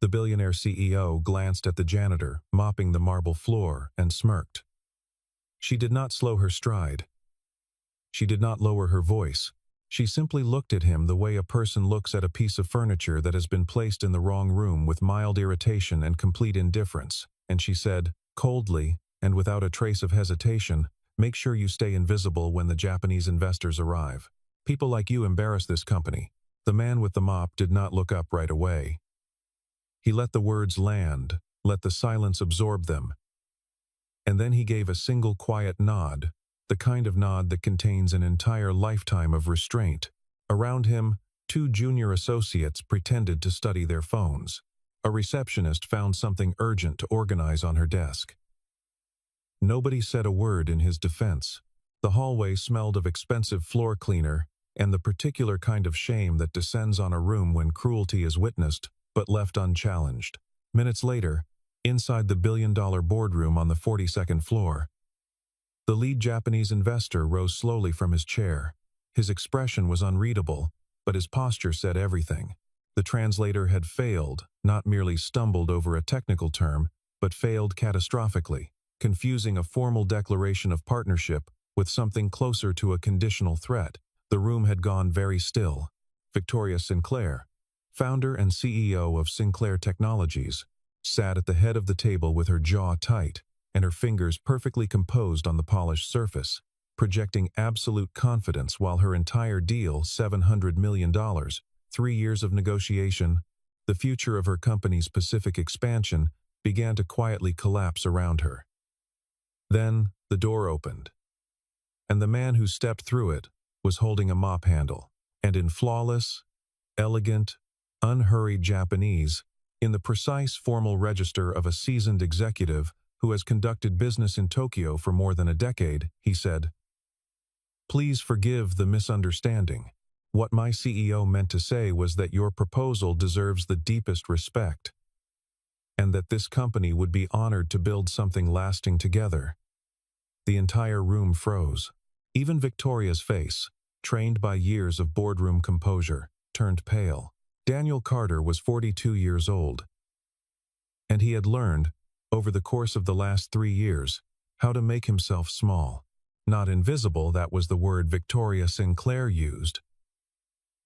The billionaire CEO glanced at the janitor, mopping the marble floor, and smirked. She did not slow her stride. She did not lower her voice. She simply looked at him the way a person looks at a piece of furniture that has been placed in the wrong room with mild irritation and complete indifference, and she said, coldly, and without a trace of hesitation, "Make sure you stay invisible when the Japanese investors arrive. People like you embarrass this company." The man with the mop did not look up right away. He let the words land, let the silence absorb them. And then he gave a single quiet nod, the kind of nod that contains an entire lifetime of restraint. Around him, two junior associates pretended to study their phones. A receptionist found something urgent to organize on her desk. Nobody said a word in his defense. The hallway smelled of expensive floor cleaner and the particular kind of shame that descends on a room when cruelty is witnessed but left unchallenged. Minutes later, inside the billion-dollar boardroom on the 42nd floor, the lead Japanese investor rose slowly from his chair. His expression was unreadable, but his posture said everything. The translator had failed, not merely stumbled over a technical term, but failed catastrophically, confusing a formal declaration of partnership with something closer to a conditional threat. The room had gone very still. Victoria Sinclair, founder and CEO of Sinclair Technologies, sat at the head of the table with her jaw tight and her fingers perfectly composed on the polished surface, projecting absolute confidence while her entire deal, $700 million, 3 years of negotiation, the future of her company's Pacific expansion, began to quietly collapse around her. Then the door opened, and the man who stepped through it was holding a mop handle, and in flawless, elegant, unhurried Japanese, in the precise formal register of a seasoned executive who has conducted business in Tokyo for more than a decade, he said, "Please forgive the misunderstanding. What my CEO meant to say was that your proposal deserves the deepest respect, and that this company would be honored to build something lasting together." The entire room froze. Even Victoria's face, trained by years of boardroom composure, turned pale. Daniel Carter was 42 years old, and he had learned, over the course of the last 3 years, how to make himself small. Not invisible, that was the word Victoria Sinclair used.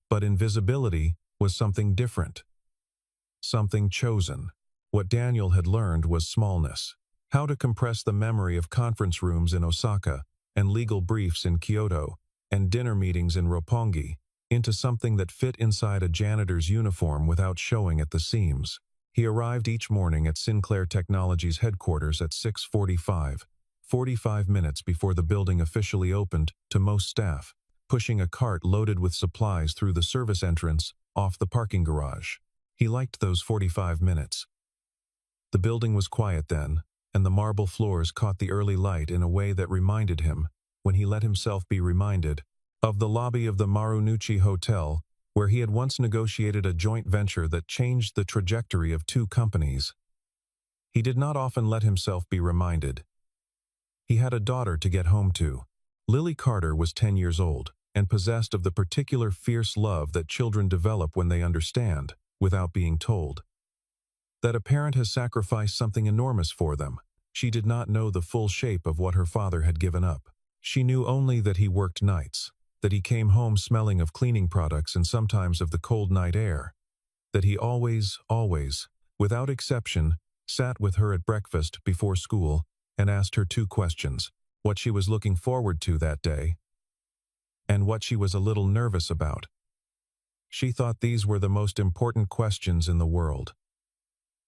But invisibility was something different. Something chosen. What Daniel had learned was smallness. How to compress the memory of conference rooms in Osaka, and legal briefs in Kyoto, and dinner meetings in Roppongi, into something that fit inside a janitor's uniform without showing at the seams. He arrived each morning at Sinclair Technologies headquarters at 6:45, 45 minutes before the building officially opened to most staff, pushing a cart loaded with supplies through the service entrance off the parking garage. He liked those 45 minutes. The building was quiet then, and the marble floors caught the early light in a way that reminded him, when he let himself be reminded, of the lobby of the Marunouchi Hotel, where he had once negotiated a joint venture that changed the trajectory of 2 companies. He did not often let himself be reminded. He had a daughter to get home to. Lily Carter was 10 years old, and possessed of the particular fierce love that children develop when they understand, without being told, that a parent has sacrificed something enormous for them. She did not know the full shape of what her father had given up. She knew only that he worked nights, that he came home smelling of cleaning products and sometimes of the cold night air, that he always, without exception, sat with her at breakfast before school and asked her 2 questions: what she was looking forward to that day, and what she was a little nervous about. She thought these were the most important questions in the world.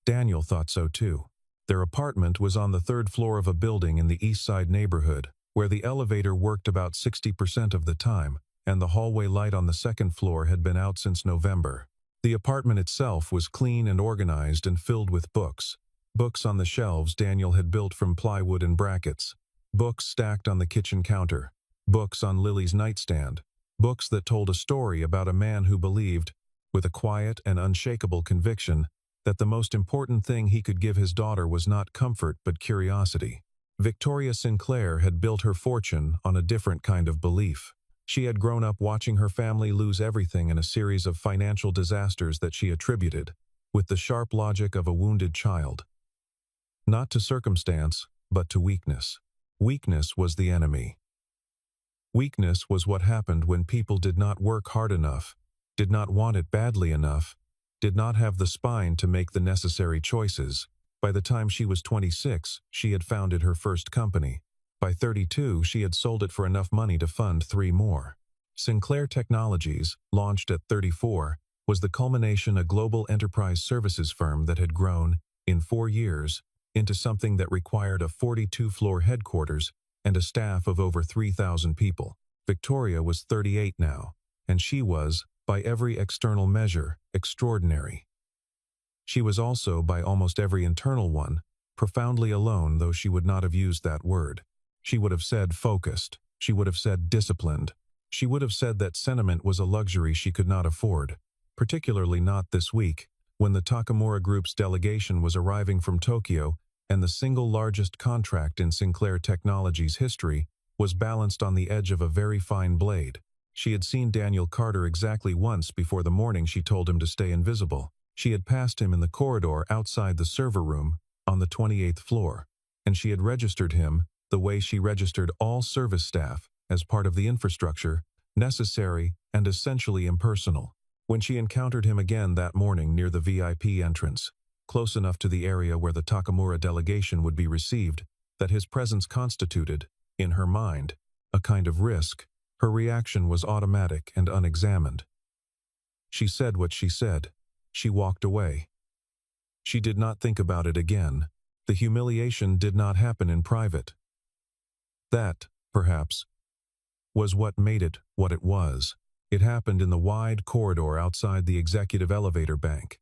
Daniel thought so too. Their apartment was on the 3rd floor of a building in the East Side neighborhood, where the elevator worked about 60% of the time, and the hallway light on the 2nd floor had been out since November. The apartment itself was clean and organized and filled with books. Books on the shelves Daniel had built from plywood and brackets. Books stacked on the kitchen counter. Books on Lily's nightstand. Books that told a story about a man who believed, with a quiet and unshakable conviction, that the most important thing he could give his daughter was not comfort but curiosity. Victoria Sinclair had built her fortune on a different kind of belief. She had grown up watching her family lose everything in a series of financial disasters that she attributed, with the sharp logic of a wounded child. Not to circumstance, but to weakness. Weakness was the enemy. Weakness was what happened when people did not work hard enough, did not want it badly enough, did not have the spine to make the necessary choices. By the time she was 26, she had founded her first company. By 32, she had sold it for enough money to fund 3 more. Sinclair Technologies, launched at 34, was the culmination of a global enterprise services firm that had grown, in 4 years, into something that required a 42-floor headquarters and a staff of over 3,000 people. Victoria was 38 now, and she was, by every external measure, extraordinary. She was also, by almost every internal one, profoundly alone, though she would not have used that word. She would have said focused. She would have said disciplined. She would have said that sentiment was a luxury she could not afford, particularly not this week, when the Takamura Group's delegation was arriving from Tokyo and the single largest contract in Sinclair Technologies' history was balanced on the edge of a very fine blade. She had seen Daniel Carter exactly once before the morning she told him to stay invisible. She had passed him in the corridor outside the server room on the 28th floor, and she had registered him the way she registered all service staff as part of the infrastructure, necessary and essentially impersonal. When she encountered him again that morning near the VIP entrance, close enough to the area where the Takamura delegation would be received, that his presence constituted, in her mind, a kind of risk, her reaction was automatic and unexamined. She said what she said. She walked away. She did not think about it again. The humiliation did not happen in private. That, perhaps, was what made it what it was. It happened in the wide corridor outside the executive elevator bank.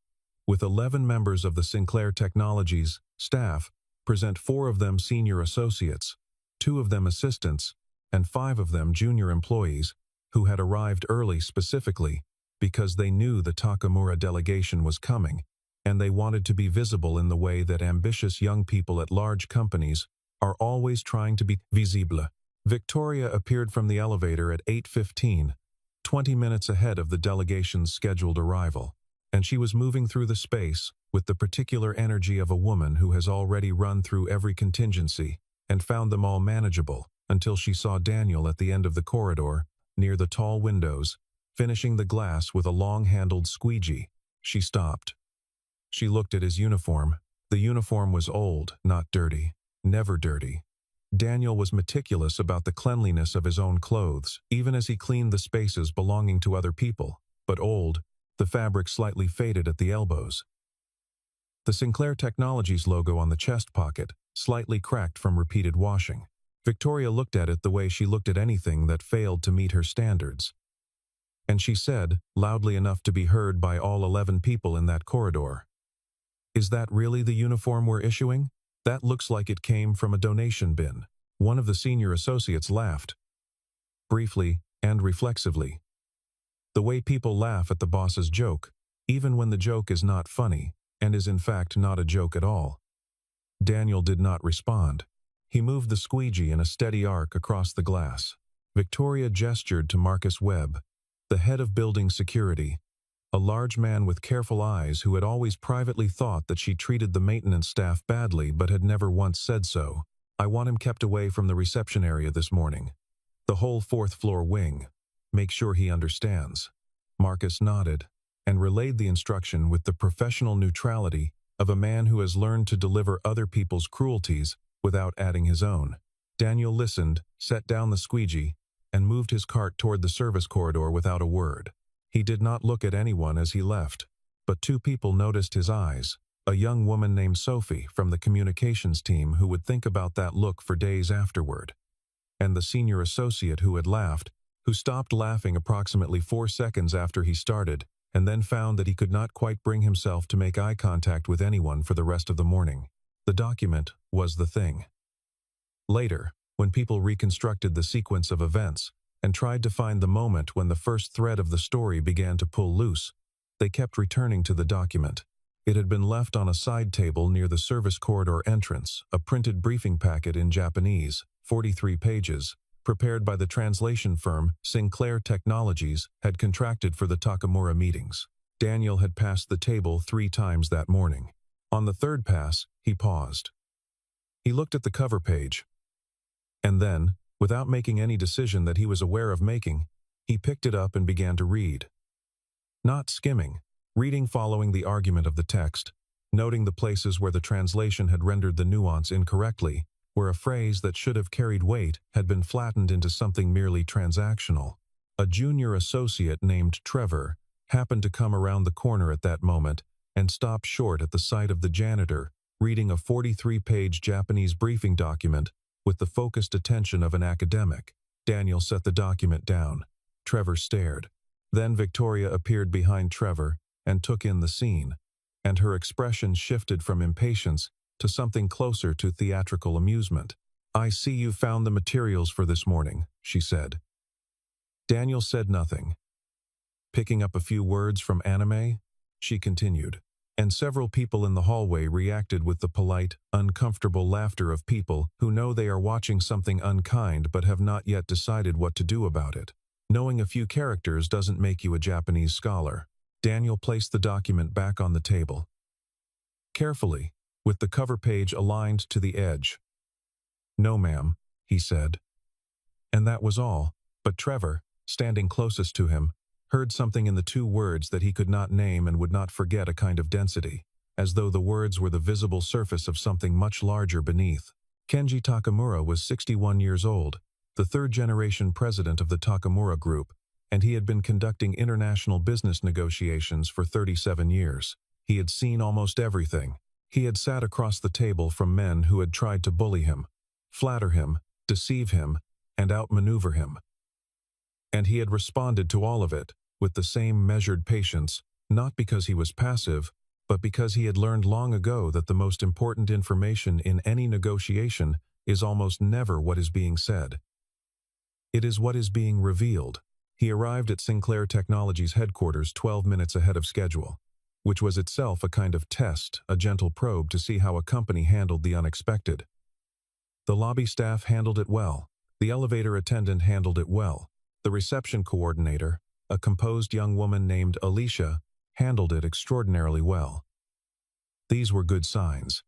With 11 members of the Sinclair Technologies staff, present 4 of them senior associates, 2 of them assistants, and 5 of them junior employees, who had arrived early specifically because they knew the Takamura delegation was coming, and they wanted to be visible in the way that ambitious young people at large companies are always trying to be visible. Victoria appeared from the elevator at 8:15, 20 minutes ahead of the delegation's scheduled arrival, and she was moving through the space with the particular energy of a woman who has already run through every contingency and found them all manageable until she saw Daniel at the end of the corridor, near the tall windows, finishing the glass with a long-handled squeegee. She stopped. She looked at his uniform. The uniform was old, not dirty, never dirty. Daniel was meticulous about the cleanliness of his own clothes, even as he cleaned the spaces belonging to other people, but old, the fabric slightly faded at the elbows. The Sinclair Technologies logo on the chest pocket, slightly cracked from repeated washing. Victoria looked at it the way she looked at anything that failed to meet her standards. And she said, loudly enough to be heard by all 11 people in that corridor, "Is that really the uniform we're issuing? That looks like it came from a donation bin." One of the senior associates laughed, briefly and reflexively. The way people laugh at the boss's joke, even when the joke is not funny, and is in fact not a joke at all. Daniel did not respond. He moved the squeegee in a steady arc across the glass. Victoria gestured to Marcus Webb, the head of building security, a large man with careful eyes who had always privately thought that she treated the maintenance staff badly but had never once said so. "I want him kept away from the reception area this morning. The whole 4th floor wing. Make sure he understands." Marcus nodded and relayed the instruction with the professional neutrality of a man who has learned to deliver other people's cruelties without adding his own. Daniel listened, set down the squeegee, and moved his cart toward the service corridor without a word. He did not look at anyone as he left, but 2 people noticed his eyes, a young woman named Sophie from the communications team who would think about that look for days afterward, and the senior associate who had laughed, who stopped laughing approximately 4 seconds after he started, and then found that he could not quite bring himself to make eye contact with anyone for the rest of the morning. The document was the thing. Later, when people reconstructed the sequence of events and tried to find the moment when the first thread of the story began to pull loose, they kept returning to the document. It had been left on a side table near the service corridor entrance, a printed briefing packet in Japanese, 43 pages, prepared by the translation firm Sinclair Technologies, had contracted for the Takamura meetings. Daniel had passed the table 3 times that morning. On the third pass, he paused. He looked at the cover page. And then, without making any decision that he was aware of making, he picked it up and began to read. Not skimming, reading following the argument of the text, noting the places where the translation had rendered the nuance incorrectly, where a phrase that should have carried weight had been flattened into something merely transactional. A junior associate named Trevor happened to come around the corner at that moment and stopped short at the sight of the janitor reading a 43-page Japanese briefing document with the focused attention of an academic. Daniel set the document down. Trevor stared. Then Victoria appeared behind Trevor and took in the scene, and her expression shifted from impatience to something closer to theatrical amusement. "I see you found the materials for this morning," she said. Daniel said nothing. "Picking up a few words from anime?" she continued, and several people in the hallway reacted with the polite, uncomfortable laughter of people who know they are watching something unkind but have not yet decided what to do about it. Knowing a few characters doesn't make you a Japanese scholar. Daniel placed the document back on the table. Carefully, with the cover page aligned to the edge. "No, ma'am," he said. And that was all, but Trevor, standing closest to him, heard something in the 2 words that he could not name and would not forget, a kind of density, as though the words were the visible surface of something much larger beneath. Kenji Takamura was 61 years old, the 3rd-generation president of the Takamura Group, and he had been conducting international business negotiations for 37 years. He had seen almost everything. He had sat across the table from men who had tried to bully him, flatter him, deceive him, and outmaneuver him. And he had responded to all of it with the same measured patience, not because he was passive, but because he had learned long ago that the most important information in any negotiation is almost never what is being said. It is what is being revealed. He arrived at Sinclair Technologies headquarters 12 minutes ahead of schedule, which was itself a kind of test, a gentle probe to see how a company handled the unexpected. The lobby staff handled it well. The elevator attendant handled it well. The reception coordinator, a composed young woman named Alicia, handled it extraordinarily well. These were good signs.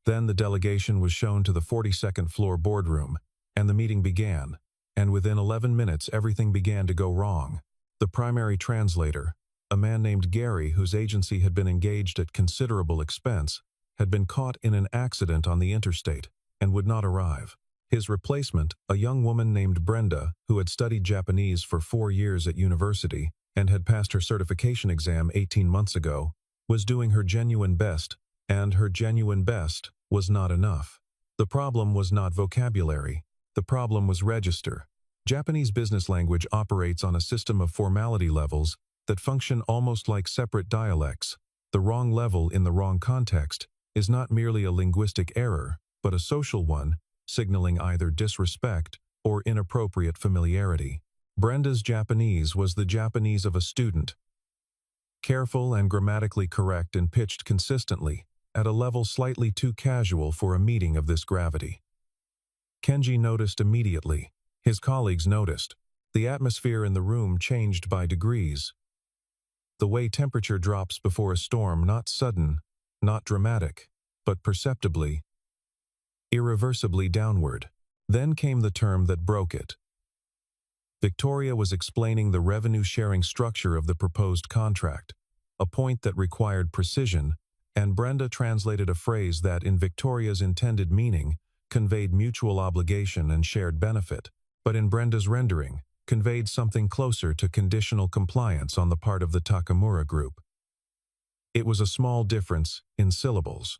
Then the delegation was shown to the 42nd floor boardroom, and the meeting began, and within 11 minutes everything began to go wrong. The primary translator, a man named Gary whose agency had been engaged at considerable expense, had been caught in an accident on the interstate and would not arrive. His replacement, a young woman named Brenda, who had studied Japanese for 4 years at university and had passed her certification exam 18 months ago, was doing her genuine best, and her genuine best was not enough. The problem was not vocabulary. The problem was register. Japanese business language operates on a system of formality levels that function almost like separate dialects. The wrong level in the wrong context is not merely a linguistic error, but a social one, signaling either disrespect or inappropriate familiarity. Brenda's Japanese was the Japanese of a student, careful and grammatically correct and pitched consistently, at a level slightly too casual for a meeting of this gravity. Kenji noticed immediately. His colleagues noticed. The atmosphere in the room changed by degrees. The way temperature drops before a storm, not sudden, not dramatic, but perceptibly, irreversibly downward. Then came the term that broke it. Victoria was explaining the revenue-sharing structure of the proposed contract, a point that required precision, and Brenda translated a phrase that, in Victoria's intended meaning, conveyed mutual obligation and shared benefit, but in Brenda's rendering, conveyed something closer to conditional compliance on the part of the Takamura Group. It was a small difference in syllables.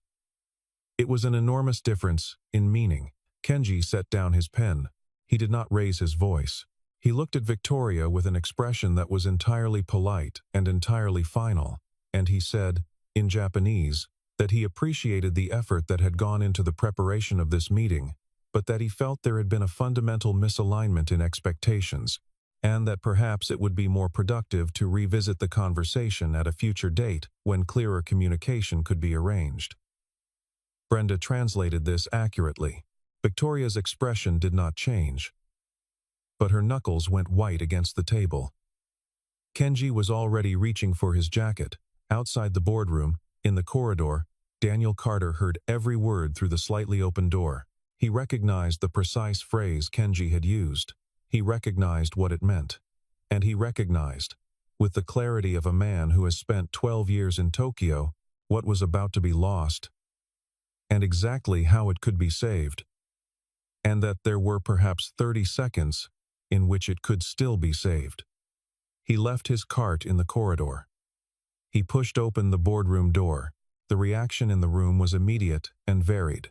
It was an enormous difference in meaning. Kenji set down his pen. He did not raise his voice. He looked at Victoria with an expression that was entirely polite and entirely final, and he said, in Japanese, that he appreciated the effort that had gone into the preparation of this meeting, but that he felt there had been a fundamental misalignment in expectations, and that perhaps it would be more productive to revisit the conversation at a future date when clearer communication could be arranged. Brenda translated this accurately. Victoria's expression did not change, but her knuckles went white against the table. Kenji was already reaching for his jacket. Outside the boardroom, in the corridor, Daniel Carter heard every word through the slightly open door. He recognized the precise phrase Kenji had used. He recognized what it meant. And he recognized, with the clarity of a man who has spent 12 years in Tokyo, what was about to be lost, and exactly how it could be saved, and that there were perhaps 30 seconds in which it could still be saved. He left his cart in the corridor. He pushed open the boardroom door. The reaction in the room was immediate and varied.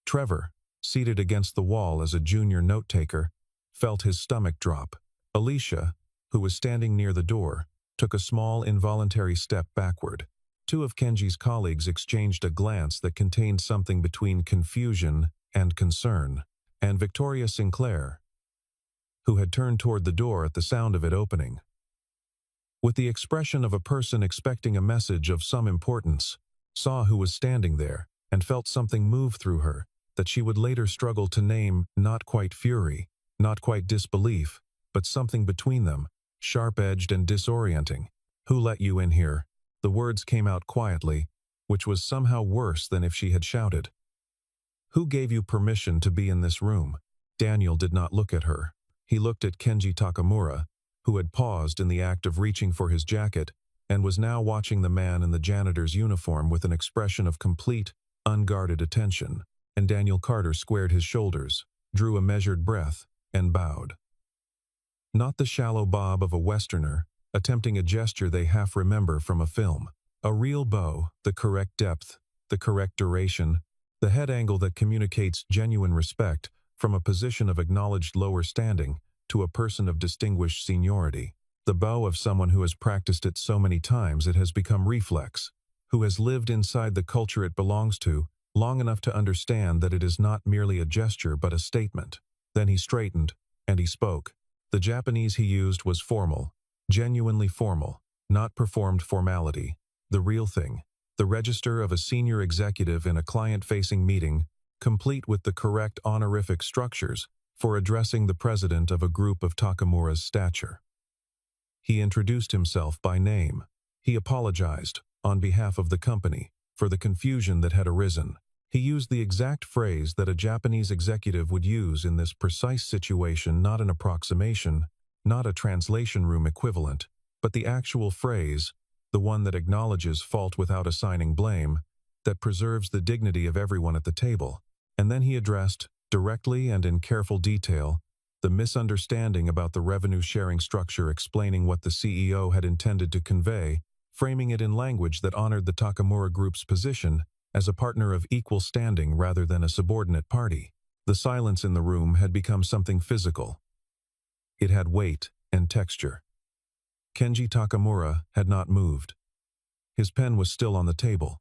Trevor, seated against the wall as a junior note-taker, felt his stomach drop. Alicia, who was standing near the door, took a small involuntary step backward. Two of Kenji's colleagues exchanged a glance that contained something between confusion and concern, and Victoria Sinclair, who had turned toward the door at the sound of it opening, with the expression of a person expecting a message of some importance, saw who was standing there and felt something move through her that she would later struggle to name, not quite fury, not quite disbelief, but something between them, sharp-edged and disorienting. "Who let you in here?" The words came out quietly, which was somehow worse than if she had shouted. "Who gave you permission to be in this room?" Daniel did not look at her. He looked at Kenji Takamura, who had paused in the act of reaching for his jacket and was now watching the man in the janitor's uniform with an expression of complete, unguarded attention. And Daniel Carter squared his shoulders, drew a measured breath, and bowed. Not the shallow bob of a Westerner, attempting a gesture they half remember from a film. A real bow, the correct depth, the correct duration, the head angle that communicates genuine respect from a position of acknowledged lower standing to a person of distinguished seniority. The bow of someone who has practiced it so many times it has become reflex, who has lived inside the culture it belongs to long enough to understand that it is not merely a gesture but a statement. Then he straightened, and he spoke. The Japanese he used was formal, genuinely formal, not performed formality, the real thing, the register of a senior executive in a client-facing meeting, complete with the correct honorific structures for addressing the president of a group of Takamura's stature. He introduced himself by name. He apologized, on behalf of the company, for the confusion that had arisen. He used the exact phrase that a Japanese executive would use in this precise situation, not an approximation, not a translation room equivalent, but the actual phrase, the one that acknowledges fault without assigning blame, that preserves the dignity of everyone at the table. And then he addressed, directly and in careful detail, the misunderstanding about the revenue-sharing structure, explaining what the CEO had intended to convey, framing it in language that honored the Takamura Group's position as a partner of equal standing rather than a subordinate party. The silence in the room had become something physical. It had weight and texture. Kenji Takamura had not moved. His pen was still on the table.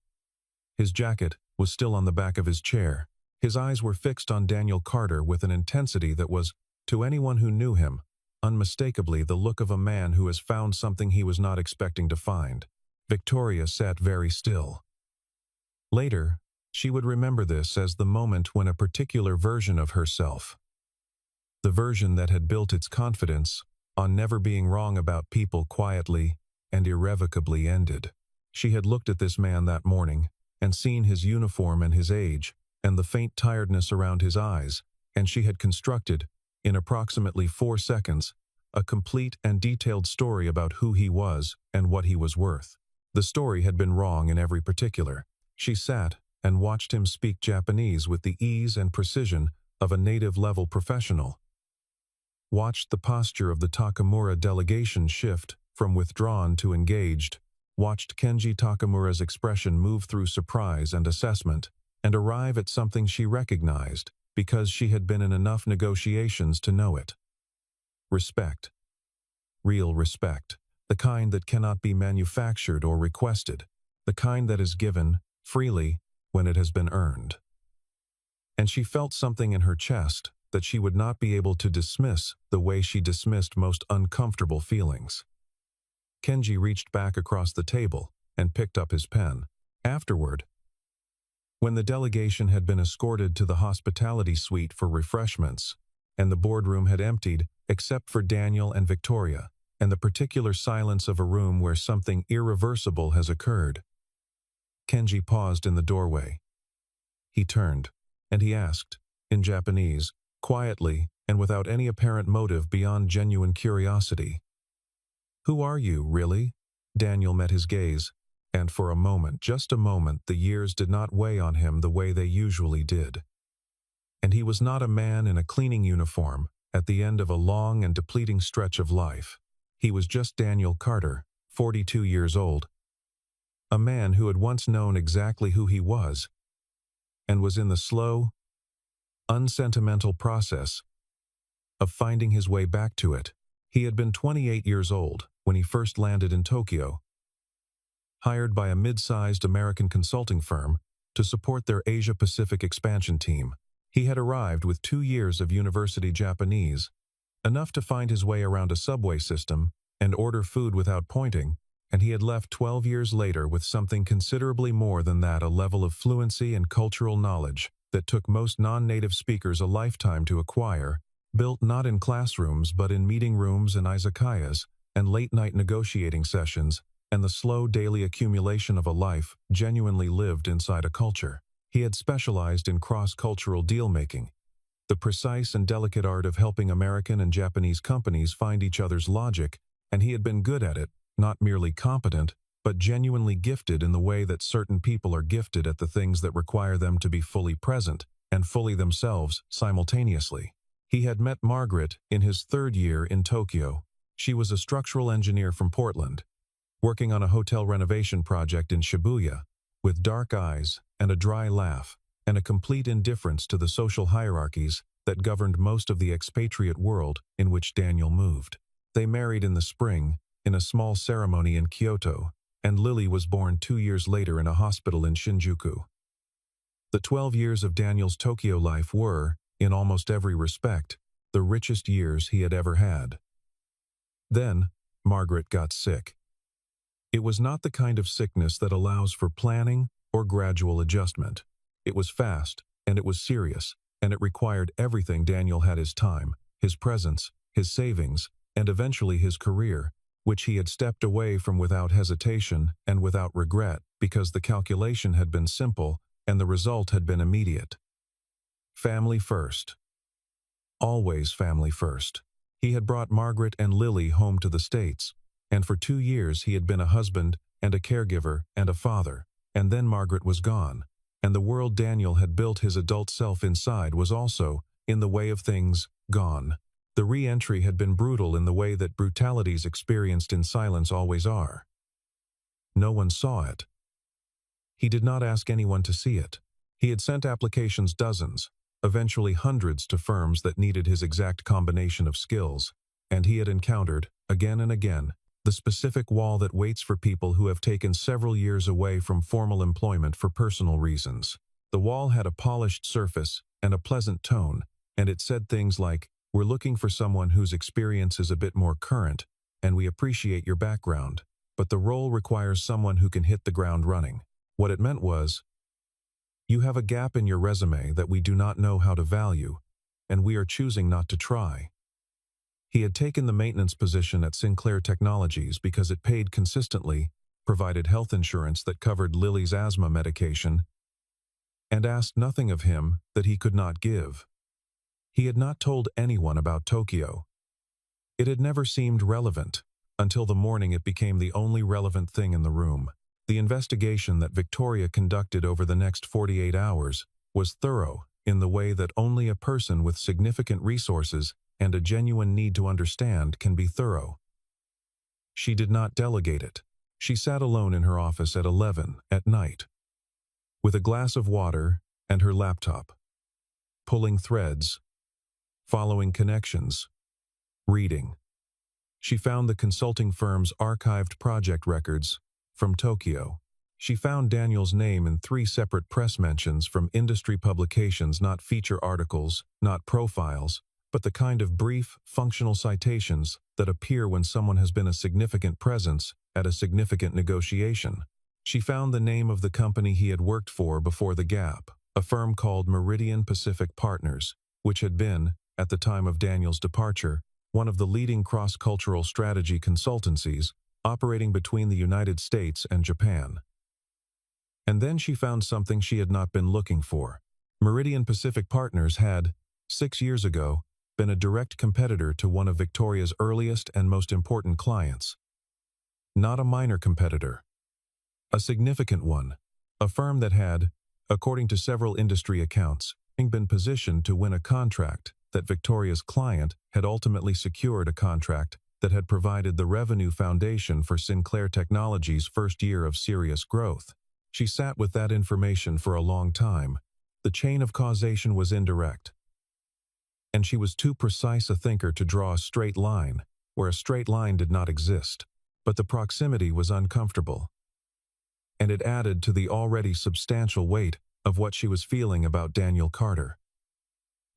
His jacket was still on the back of his chair. His eyes were fixed on Daniel Carter with an intensity that was, to anyone who knew him, unmistakably the look of a man who has found something he was not expecting to find. Victoria sat very still. Later, she would remember this as the moment when a particular version of herself, the version that had built its confidence on never being wrong about people, quietly and irrevocably ended. She had looked at this man that morning and seen his uniform and his age and the faint tiredness around his eyes, and she had constructed, in approximately 4 seconds, a complete and detailed story about who he was and what he was worth. The story had been wrong in every particular. She sat and watched him speak Japanese with the ease and precision of a native-level professional. Watched the posture of the Takamura delegation shift from withdrawn to engaged. Watched Kenji Takamura's expression move through surprise and assessment and arrive at something she recognized because she had been in enough negotiations to know it. Respect. Real respect. The kind that cannot be manufactured or requested. The kind that is given, freely, when it has been earned. And she felt something in her chest that she would not be able to dismiss the way she dismissed most uncomfortable feelings. Kenji reached back across the table and picked up his pen. Afterward, when the delegation had been escorted to the hospitality suite for refreshments, and the boardroom had emptied except for Daniel and Victoria, and the particular silence of a room where something irreversible has occurred. Kenji paused in the doorway. He turned, and he asked, in Japanese, quietly and without any apparent motive beyond genuine curiosity. "Who are you, really?" Daniel met his gaze, and for a moment, just a moment, the years did not weigh on him the way they usually did. And he was not a man in a cleaning uniform at the end of a long and depleting stretch of life. He was just Daniel Carter, 42 years old. A man who had once known exactly who he was, and was in the slow, unsentimental process of finding his way back to it. He had been 28 years old when he first landed in Tokyo, hired by a mid-sized American consulting firm to support their Asia-Pacific expansion team. He had arrived with 2 years of university Japanese, enough to find his way around a subway system and order food without pointing, and he had left 12 years later with something considerably more than that, a level of fluency and cultural knowledge that took most non-native speakers a lifetime to acquire, built not in classrooms but in meeting rooms and izakayas, and late-night negotiating sessions, and the slow daily accumulation of a life genuinely lived inside a culture. He had specialized in cross-cultural deal-making, the precise and delicate art of helping American and Japanese companies find each other's logic, and he had been good at it, not merely competent, but genuinely gifted in the way that certain people are gifted at the things that require them to be fully present and fully themselves simultaneously. He had met Margaret in his 3rd year in Tokyo. She was a structural engineer from Portland, working on a hotel renovation project in Shibuya, with dark eyes and a dry laugh, and a complete indifference to the social hierarchies that governed most of the expatriate world in which Daniel moved. They married in the spring, in a small ceremony in Kyoto, and Lily was born 2 years later in a hospital in Shinjuku. The 12 years of Daniel's Tokyo life were, in almost every respect, the richest years he had ever had. Then, Margaret got sick. It was not the kind of sickness that allows for planning or gradual adjustment. It was fast, and it was serious, and it required everything. Daniel had: his time, his presence, his savings, and eventually his career, which he had stepped away from without hesitation and without regret, because the calculation had been simple and the result had been immediate. Family first. Always family first. He had brought Margaret and Lily home to the States, and for 2 years he had been a husband and a caregiver and a father, and then Margaret was gone, and the world Daniel had built his adult self inside was also, in the way of things, gone. The re-entry had been brutal in the way that brutalities experienced in silence always are. No one saw it. He did not ask anyone to see it. He had sent applications, dozens, eventually hundreds, to firms that needed his exact combination of skills, and he had encountered, again and again, the specific wall that waits for people who have taken several years away from formal employment for personal reasons. The wall had a polished surface and a pleasant tone, and it said things like, "We're looking for someone whose experience is a bit more current, and we appreciate your background, but the role requires someone who can hit the ground running." What it meant was, "You have a gap in your resume that we do not know how to value, and we are choosing not to try." He had taken the maintenance position at Sinclair Technologies because it paid consistently, provided health insurance that covered Lily's asthma medication, and asked nothing of him that he could not give. He had not told anyone about Tokyo. It had never seemed relevant, until the morning it became the only relevant thing in the room. The investigation that Victoria conducted over the next 48 hours was thorough in the way that only a person with significant resources and a genuine need to understand can be thorough. She did not delegate it. She sat alone in her office at 11 at night, with a glass of water and her laptop, pulling threads, following connections, reading. She found the consulting firm's archived project records from Tokyo. She found Daniel's name in 3 separate press mentions from industry publications, not feature articles, not profiles, but the kind of brief, functional citations that appear when someone has been a significant presence at a significant negotiation. She found the name of the company he had worked for before the gap, a firm called Meridian Pacific Partners, which had been, at the time of Daniel's departure, one of the leading cross-cultural strategy consultancies operating between the United States and Japan. And then she found something she had not been looking for. Meridian Pacific Partners had, 6 years ago, been a direct competitor to one of Victoria's earliest and most important clients. Not a minor competitor. A significant one. A firm that had, according to several industry accounts, been positioned to win a contract that Victoria's client had ultimately secured, a contract that had provided the revenue foundation for Sinclair Technologies' first year of serious growth. She sat with that information for a long time. The chain of causation was indirect. And she was too precise a thinker to draw a straight line, where a straight line did not exist. But the proximity was uncomfortable. And it added to the already substantial weight of what she was feeling about Daniel Carter.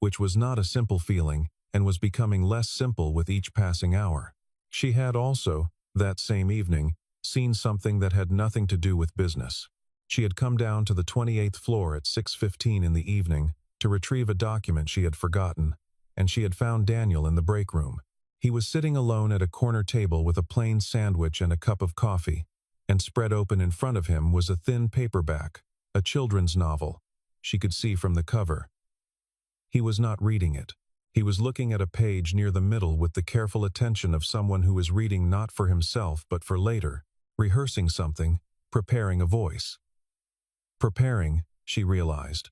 Which was not a simple feeling, and was becoming less simple with each passing hour. She had also, that same evening, seen something that had nothing to do with business. She had come down to the 28th floor at 6:15 in the evening to retrieve a document she had forgotten, and she had found Daniel in the break room. He was sitting alone at a corner table with a plain sandwich and a cup of coffee, and spread open in front of him was a thin paperback, a children's novel. She could see from the cover. He was not reading it. He was looking at a page near the middle with the careful attention of someone who is reading not for himself but for later, rehearsing something, preparing a voice. Preparing, she realized.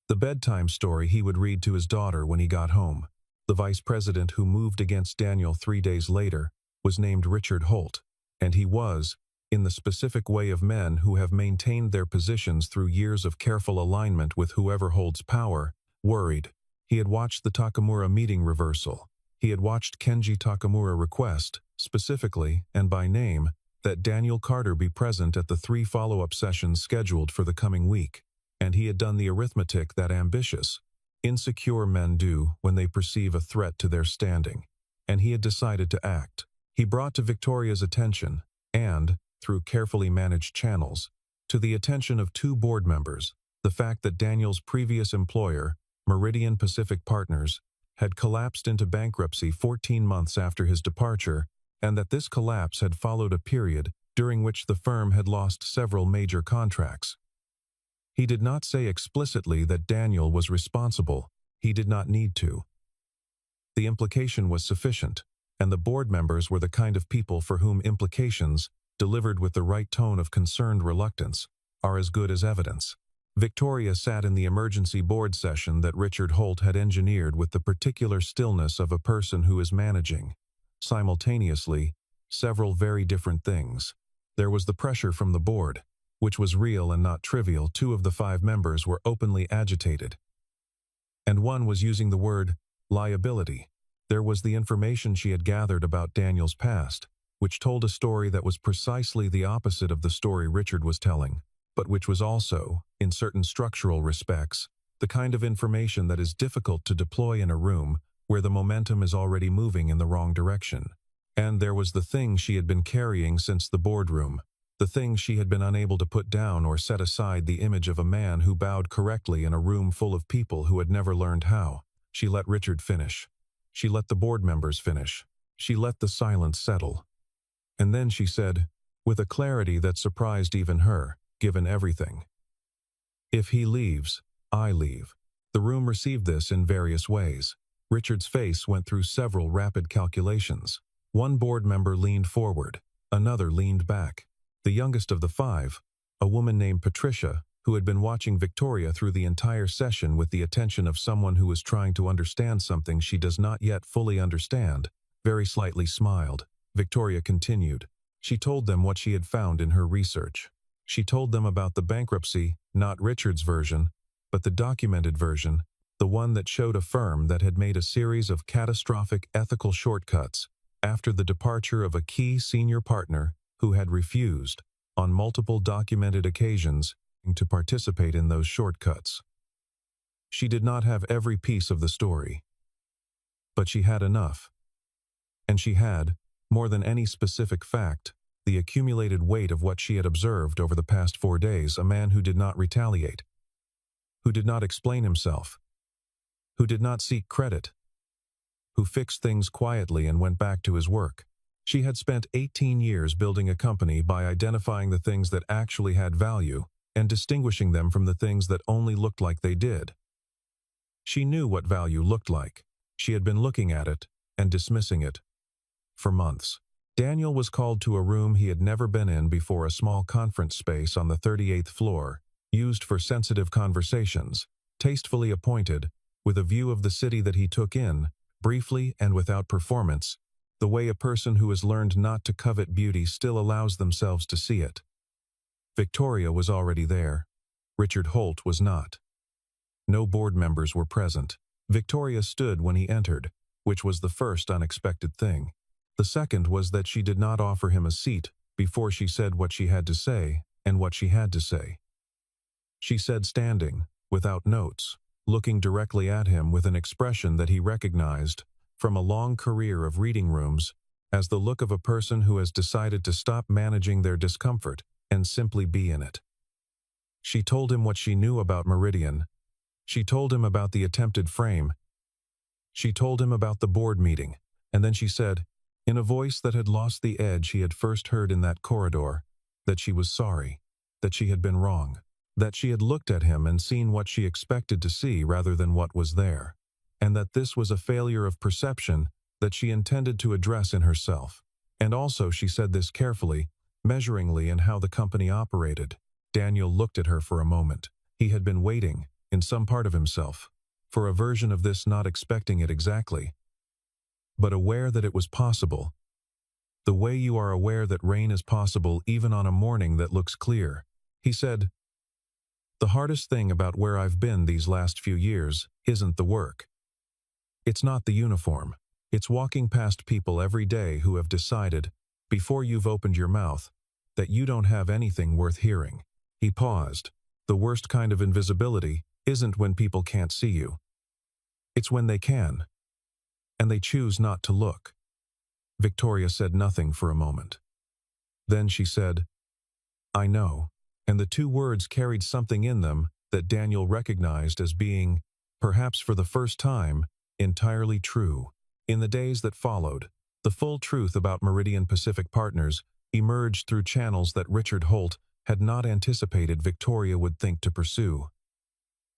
The bedtime story he would read to his daughter when he got home. The vice president who moved against Daniel 3 days later was named Richard Holt, and he was, in the specific way of men who have maintained their positions through years of careful alignment with whoever holds power, worried. He had watched the Takamura meeting reversal. He had watched Kenji Takamura request, specifically and by name, that Daniel Carter be present at the 3 follow-up sessions scheduled for the coming week, and he had done the arithmetic that ambitious, insecure men do when they perceive a threat to their standing, and he had decided to act. He brought to Victoria's attention, and, through carefully managed channels, to the attention of 2 board members, the fact that Daniel's previous employer, Meridian Pacific Partners, had collapsed into bankruptcy 14 months after his departure, and that this collapse had followed a period during which the firm had lost several major contracts. He did not say explicitly that Daniel was responsible. He did not need to. The implication was sufficient, and the board members were the kind of people for whom implications, delivered with the right tone of concerned reluctance, are as good as evidence. Victoria sat in the emergency board session that Richard Holt had engineered with the particular stillness of a person who is managing, simultaneously, several very different things. There was the pressure from the board, which was real and not trivial. 2 of the 5 members were openly agitated. And one was using the word liability. There was the information she had gathered about Daniel's past, which told a story that was precisely the opposite of the story Richard was telling, but which was also, in certain structural respects, the kind of information that is difficult to deploy in a room where the momentum is already moving in the wrong direction. And there was the thing she had been carrying since the boardroom, the thing she had been unable to put down or set aside, the image of a man who bowed correctly in a room full of people who had never learned how. She let Richard finish. She let the board members finish. She let the silence settle. And then she said, with a clarity that surprised even her, given everything, "If he leaves, I leave." The room received this in various ways. Richard's face went through several rapid calculations. One board member leaned forward, another leaned back. The youngest of the 5, a woman named Patricia, who had been watching Victoria through the entire session with the attention of someone who was trying to understand something she does not yet fully understand, very slightly smiled. Victoria continued. She told them what she had found in her research. She told them about the bankruptcy, not Richard's version, but the documented version, the one that showed a firm that had made a series of catastrophic ethical shortcuts after the departure of a key senior partner who had refused, on multiple documented occasions, to participate in those shortcuts. She did not have every piece of the story, but she had enough. And she had, more than any specific fact, the accumulated weight of what she had observed over the past 4 days, a man who did not retaliate, who did not explain himself, who did not seek credit, who fixed things quietly and went back to his work. She had spent 18 years building a company by identifying the things that actually had value and distinguishing them from the things that only looked like they did. She knew what value looked like. She had been looking at it and dismissing it for months. Daniel was called to a room he had never been in before, a small conference space on the 38th floor, used for sensitive conversations, tastefully appointed, with a view of the city that he took in, briefly and without performance, the way a person who has learned not to covet beauty still allows themselves to see it. Victoria was already there. Richard Holt was not. No board members were present. Victoria stood when he entered, which was the first unexpected thing. The second was that she did not offer him a seat before she said what she had to say and what she had to say. She said standing, without notes, looking directly at him with an expression that he recognized from a long career of reading rooms as the look of a person who has decided to stop managing their discomfort and simply be in it. She told him what she knew about Meridian. She told him about the attempted frame. She told him about the board meeting, and then she said, in a voice that had lost the edge he had first heard in that corridor, that she was sorry, that she had been wrong, that she had looked at him and seen what she expected to see rather than what was there, and that this was a failure of perception that she intended to address in herself. And also she said this carefully, measuringly in how the company operated. Daniel looked at her for a moment. He had been waiting, in some part of himself, for a version of this, not expecting it exactly, but aware that it was possible. The way you are aware that rain is possible even on a morning that looks clear. He said, the hardest thing about where I've been these last few years isn't the work. It's not the uniform. It's walking past people every day who have decided, before you've opened your mouth, that you don't have anything worth hearing. He paused. The worst kind of invisibility isn't when people can't see you. It's when they can, and they choose not to look. Victoria said nothing for a moment. Then she said, I know, and the two words carried something in them that Daniel recognized as being, perhaps for the first time, entirely true. In the days that followed, the full truth about Meridian Pacific Partners emerged through channels that Richard Holt had not anticipated Victoria would think to pursue.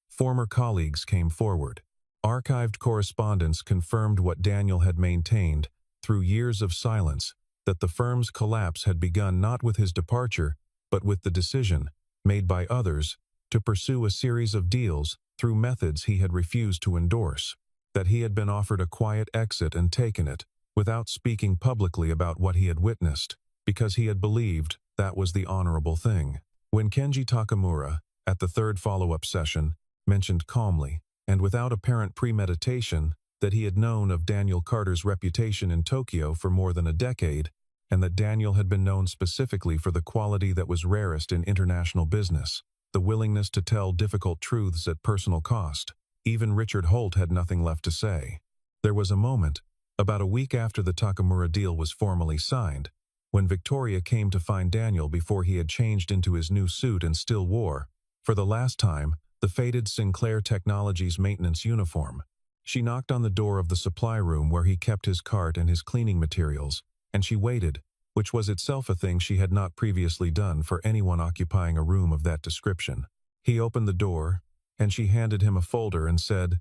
Former colleagues came forward. Archived correspondence confirmed what Daniel had maintained through years of silence, that the firm's collapse had begun not with his departure, but with the decision, made by others, to pursue a series of deals through methods he had refused to endorse, that he had been offered a quiet exit and taken it, without speaking publicly about what he had witnessed, because he had believed that was the honorable thing. When Kenji Takamura, at the third follow-up session, mentioned calmly, and without apparent premeditation, that he had known of Daniel Carter's reputation in Tokyo for more than a decade, and that Daniel had been known specifically for the quality that was rarest in international business, the willingness to tell difficult truths at personal cost, even Richard Holt had nothing left to say. There was a moment, about a week after the Takamura deal was formally signed, when Victoria came to find Daniel before he had changed into his new suit and still wore, for the last time, the faded Sinclair Technologies maintenance uniform. She knocked on the door of the supply room where he kept his cart and his cleaning materials, and she waited, which was itself a thing she had not previously done for anyone occupying a room of that description. He opened the door, and she handed him a folder and said,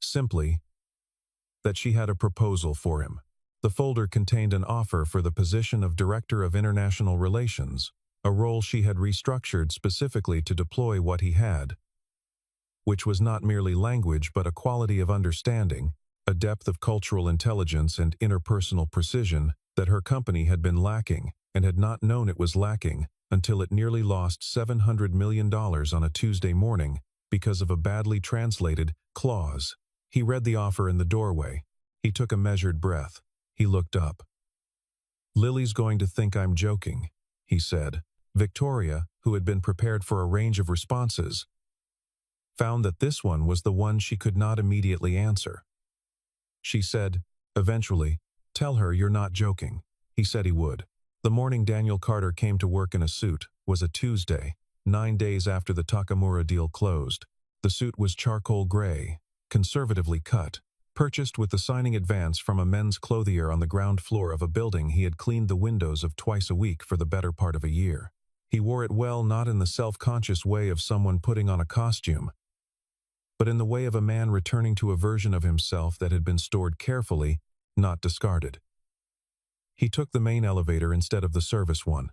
simply, that she had a proposal for him. The folder contained an offer for the position of Director of International Relations, a role she had restructured specifically to deploy what he had, which was not merely language but a quality of understanding, a depth of cultural intelligence and interpersonal precision that her company had been lacking and had not known it was lacking until it nearly lost $700 million on a Tuesday morning because of a badly translated clause. He read the offer in the doorway. He took a measured breath. He looked up. Lily's going to think I'm joking, he said. Victoria, who had been prepared for a range of responses, found that this one was the one she could not immediately answer. She said, eventually, tell her you're not joking. He said he would. The morning Daniel Carter came to work in a suit was a Tuesday, 9 days after the Takamura deal closed. The suit was charcoal gray, conservatively cut, purchased with the signing advance from a men's clothier on the ground floor of a building he had cleaned the windows of twice a week for the better part of a year. He wore it well, not in the self-conscious way of someone putting on a costume, but in the way of a man returning to a version of himself that had been stored carefully, not discarded. He took the main elevator instead of the service one.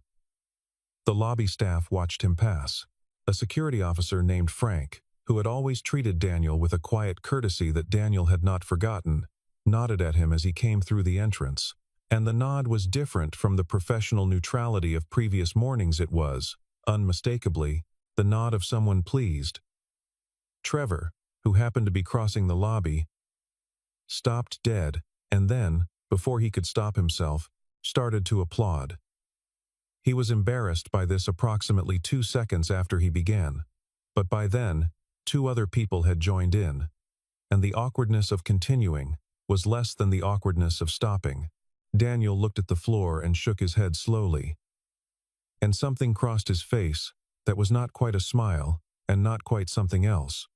The lobby staff watched him pass. A security officer named Frank, who had always treated Daniel with a quiet courtesy that Daniel had not forgotten, nodded at him as he came through the entrance. And the nod was different from the professional neutrality of previous mornings. It was, unmistakably, the nod of someone pleased. Trevor, who happened to be crossing the lobby, stopped dead, and then, before he could stop himself, started to applaud. He was embarrassed by this approximately 2 seconds after he began, but by then, 2 other people had joined in, and the awkwardness of continuing was less than the awkwardness of stopping. Daniel looked at the floor and shook his head slowly, and something crossed his face that was not quite a smile and not quite something else,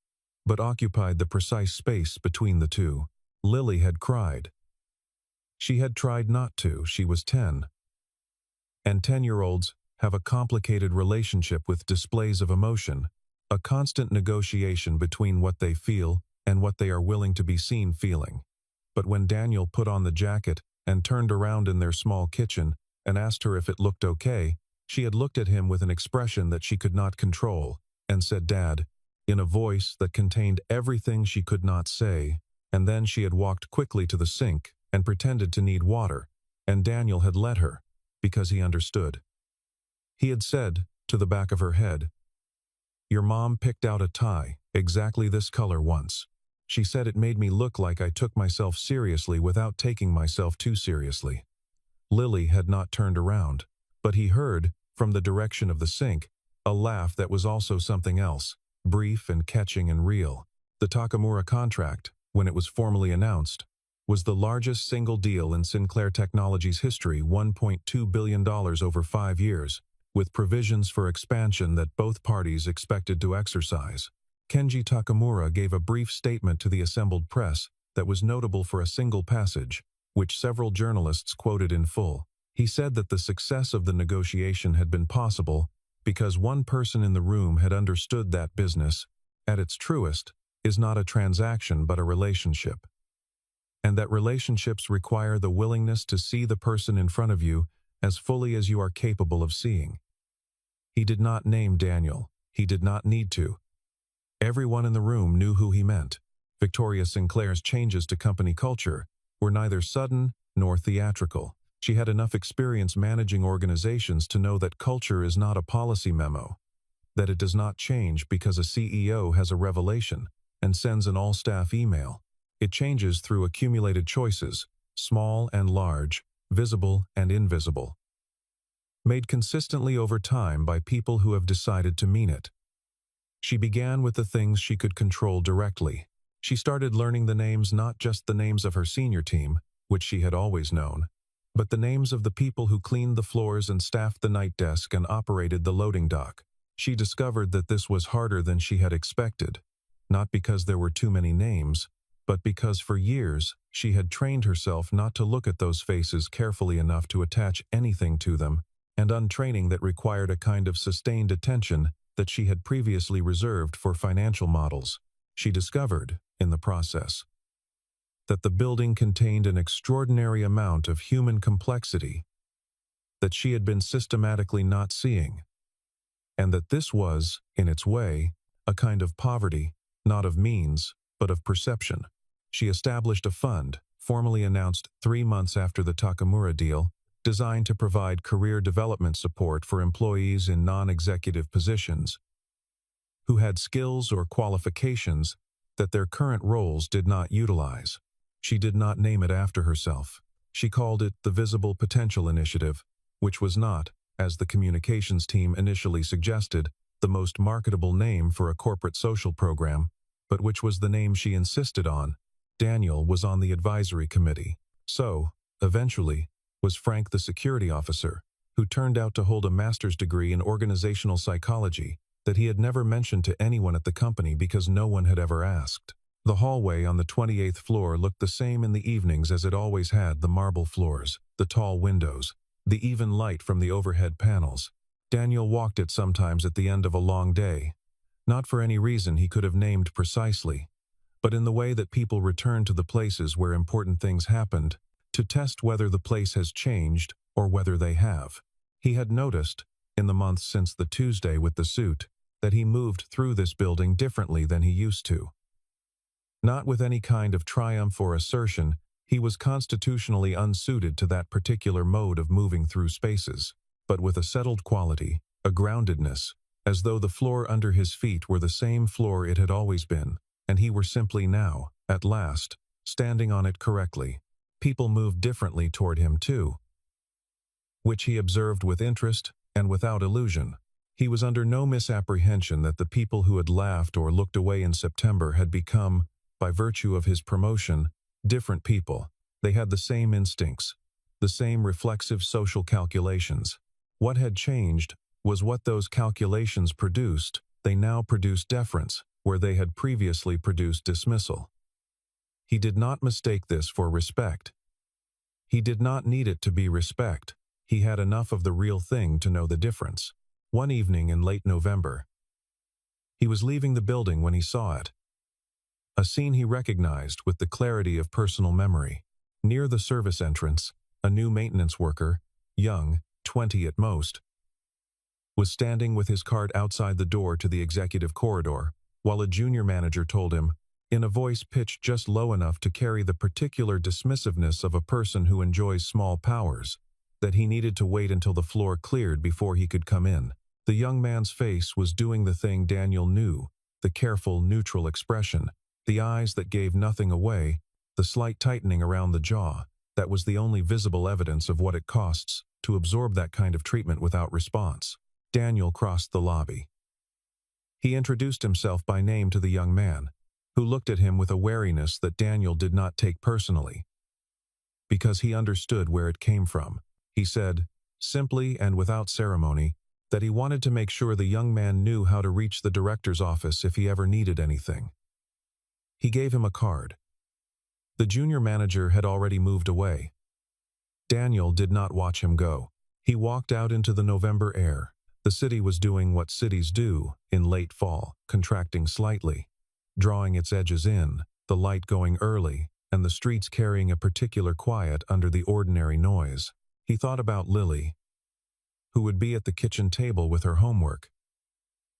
but occupied the precise space between the two. Lily had cried. She had tried not to. She was 10. And 10-year-olds have a complicated relationship with displays of emotion, a constant negotiation between what they feel and what they are willing to be seen feeling. But when Daniel put on the jacket and turned around in their small kitchen and asked her if it looked okay, she had looked at him with an expression that she could not control and said, "Dad," in a voice that contained everything she could not say, and then she had walked quickly to the sink and pretended to need water, and Daniel had let her, because he understood. He had said, to the back of her head, "Your mom picked out a tie, exactly this color once. She said it made me look like I took myself seriously without taking myself too seriously." Lily had not turned around, but he heard, from the direction of the sink, a laugh that was also something else, brief and catching and real. The Takamura contract, when it was formally announced, was the largest single deal in Sinclair Technology's history, $1.2 billion over 5 years, with provisions for expansion that both parties expected to exercise. Kenji Takamura gave a brief statement to the assembled press that was notable for a single passage, which several journalists quoted in full. He said that the success of the negotiation had been possible because one person in the room had understood that business, at its truest, is not a transaction but a relationship, and that relationships require the willingness to see the person in front of you as fully as you are capable of seeing. He did not name Daniel. He did not need to. Everyone in the room knew who he meant. Victoria Sinclair's changes to company culture were neither sudden nor theatrical. She had enough experience managing organizations to know that culture is not a policy memo, that it does not change because a CEO has a revelation and sends an all-staff email. It changes through accumulated choices, small and large, visible and invisible, made consistently over time by people who have decided to mean it. She began with the things she could control directly. She started learning the names, not just the names of her senior team, which she had always known, but the names of the people who cleaned the floors and staffed the night desk and operated the loading dock. She discovered that this was harder than she had expected, not because there were too many names, but because for years she had trained herself not to look at those faces carefully enough to attach anything to them, and untraining that required a kind of sustained attention that she had previously reserved for financial models. She discovered, in the process, that the building contained an extraordinary amount of human complexity that she had been systematically not seeing, and that this was, in its way, a kind of poverty, not of means, but of perception. She established a fund, formally announced 3 months after the Takamura deal, designed to provide career development support for employees in non-executive positions who had skills or qualifications that their current roles did not utilize. She did not name it after herself. She called it the Visible Potential Initiative, which was not, as the communications team initially suggested, the most marketable name for a corporate social program, but which was the name she insisted on. Daniel was on the advisory committee. So, eventually, was Frank, the security officer, who turned out to hold a master's degree in organizational psychology that he had never mentioned to anyone at the company because no one had ever asked. The hallway on the 28th floor looked the same in the evenings as it always had: the marble floors, the tall windows, the even light from the overhead panels. Daniel walked it sometimes at the end of a long day, not for any reason he could have named precisely, but in the way that people return to the places where important things happened, to test whether the place has changed or whether they have. He had noticed, in the months since the Tuesday with the suit, that he moved through this building differently than he used to. Not with any kind of triumph or assertion, he was constitutionally unsuited to that particular mode of moving through spaces, but with a settled quality, a groundedness, as though the floor under his feet were the same floor it had always been, and he were simply now, at last, standing on it correctly. People moved differently toward him too, which he observed with interest and without illusion. He was under no misapprehension that the people who had laughed or looked away in September had become, by virtue of his promotion, different people. They had the same instincts, the same reflexive social calculations. What had changed was what those calculations produced. They now produced deference, where they had previously produced dismissal. He did not mistake this for respect. He did not need it to be respect. He had enough of the real thing to know the difference. One evening in late November, he was leaving the building when he saw it. A scene he recognized with the clarity of personal memory. Near the service entrance, a new maintenance worker, young, 20 at most, was standing with his cart outside the door to the executive corridor, while a junior manager told him, in a voice pitched just low enough to carry the particular dismissiveness of a person who enjoys small powers, that he needed to wait until the floor cleared before he could come in. The young man's face was doing the thing Daniel knew, the careful, neutral expression, the eyes that gave nothing away, the slight tightening around the jaw. That was the only visible evidence of what it costs to absorb that kind of treatment without response. Daniel crossed the lobby. He introduced himself by name to the young man, who looked at him with a wariness that Daniel did not take personally, because he understood where it came from. He said, simply and without ceremony, that he wanted to make sure the young man knew how to reach the director's office if he ever needed anything. He gave him a card. The junior manager had already moved away. Daniel did not watch him go. He walked out into the November air. The city was doing what cities do in late fall, contracting slightly, drawing its edges in, the light going early, and the streets carrying a particular quiet under the ordinary noise. He thought about Lily, who would be at the kitchen table with her homework,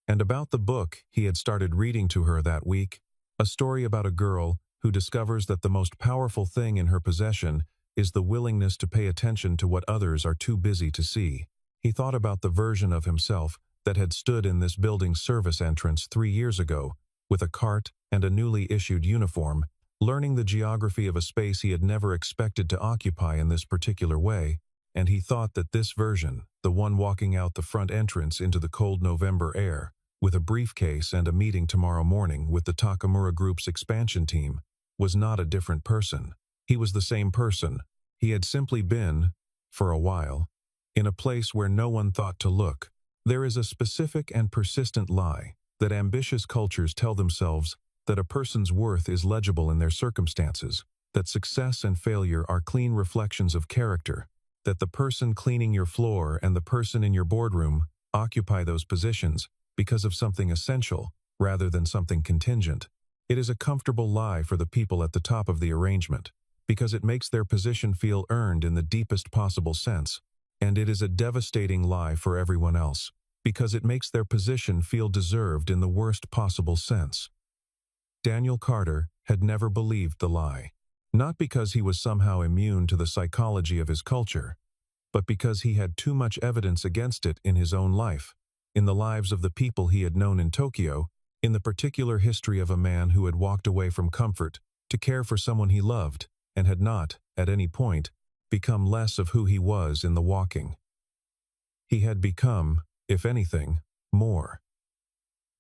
and about the book he had started reading to her that week, a story about a girl who discovers that the most powerful thing in her possession is the willingness to pay attention to what others are too busy to see. He thought about the version of himself that had stood in this building's service entrance 3 years ago, with a cart and a newly issued uniform, learning the geography of a space he had never expected to occupy in this particular way, and he thought that this version, the one walking out the front entrance into the cold November air, with a briefcase and a meeting tomorrow morning with the Takamura Group's expansion team, was not a different person. He was the same person. He had simply been, for a while, in a place where no one thought to look. There is a specific and persistent lie that ambitious cultures tell themselves, that a person's worth is legible in their circumstances, that success and failure are clean reflections of character, that the person cleaning your floor and the person in your boardroom occupy those positions because of something essential rather than something contingent. It is a comfortable lie for the people at the top of the arrangement, because it makes their position feel earned in the deepest possible sense, and it is a devastating lie for everyone else, because it makes their position feel deserved in the worst possible sense. Daniel Carter had never believed the lie, not because he was somehow immune to the psychology of his culture, but because he had too much evidence against it in his own life, in the lives of the people he had known in Tokyo, in the particular history of a man who had walked away from comfort to care for someone he loved and had not, at any point, become less of who he was in the walking. He had become, if anything, more.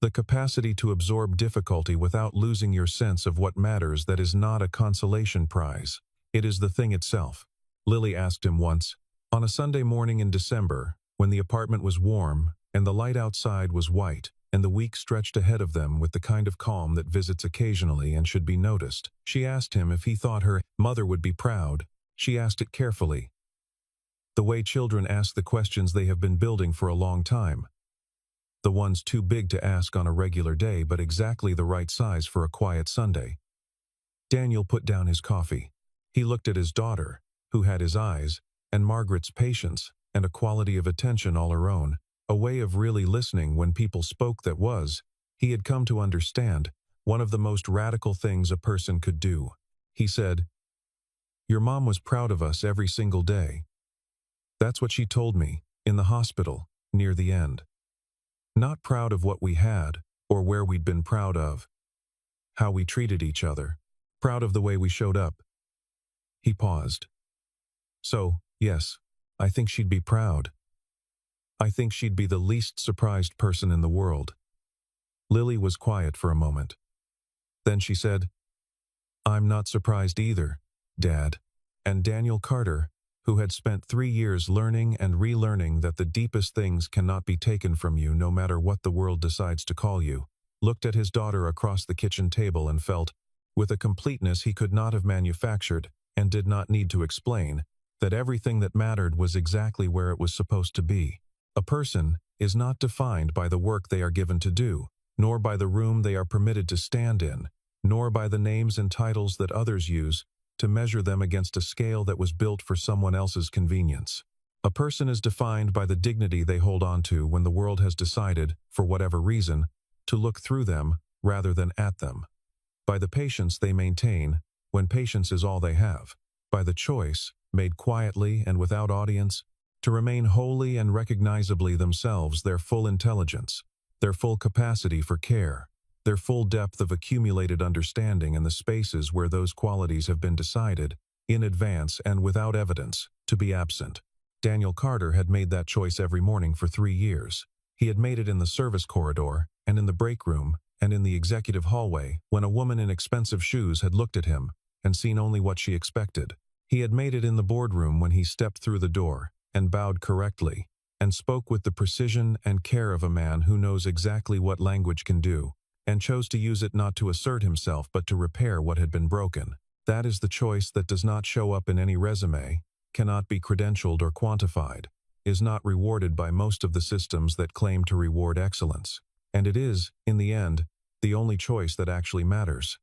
The capacity to absorb difficulty without losing your sense of what matters. That is not a consolation prize. It is the thing itself. Lily asked him once, on a Sunday morning in December, when the apartment was warm and the light outside was white, and the week stretched ahead of them with the kind of calm that visits occasionally and should be noticed. She asked him if he thought her mother would be proud. She asked it carefully, the way children ask the questions they have been building for a long time. The ones too big to ask on a regular day but exactly the right size for a quiet Sunday. Daniel put down his coffee. He looked at his daughter, who had his eyes, and Margaret's patience, and a quality of attention all her own, a way of really listening when people spoke that was, he had come to understand, one of the most radical things a person could do. He said, "Your mom was proud of us every single day." That's what she told me, in the hospital, near the end. Not proud of what we had, or where we'd been proud of. How we treated each other. Proud of the way we showed up. He paused. So, yes, I think she'd be proud. I think she'd be the least surprised person in the world. Lily was quiet for a moment. Then she said, "I'm not surprised either, Dad." And Daniel Carter, who had spent 3 years learning and relearning that the deepest things cannot be taken from you no matter what the world decides to call you, looked at his daughter across the kitchen table and felt, with a completeness he could not have manufactured and did not need to explain, that everything that mattered was exactly where it was supposed to be. A person is not defined by the work they are given to do, nor by the room they are permitted to stand in, nor by the names and titles that others use to measure them against a scale that was built for someone else's convenience. A person is defined by the dignity they hold on to when the world has decided, for whatever reason, to look through them rather than at them. By the patience they maintain when patience is all they have. By the choice, made quietly and without audience, to remain wholly and recognizably themselves, their full intelligence, their full capacity for care, their full depth of accumulated understanding in the spaces where those qualities have been decided, in advance and without evidence, to be absent. Daniel Carter had made that choice every morning for 3 years. He had made it in the service corridor, and in the break room, and in the executive hallway, when a woman in expensive shoes had looked at him and seen only what she expected. He had made it in the boardroom when he stepped through the door, and bowed correctly, and spoke with the precision and care of a man who knows exactly what language can do, and chose to use it not to assert himself but to repair what had been broken. That is the choice that does not show up in any resume, cannot be credentialed or quantified, is not rewarded by most of the systems that claim to reward excellence. And it is, in the end, the only choice that actually matters.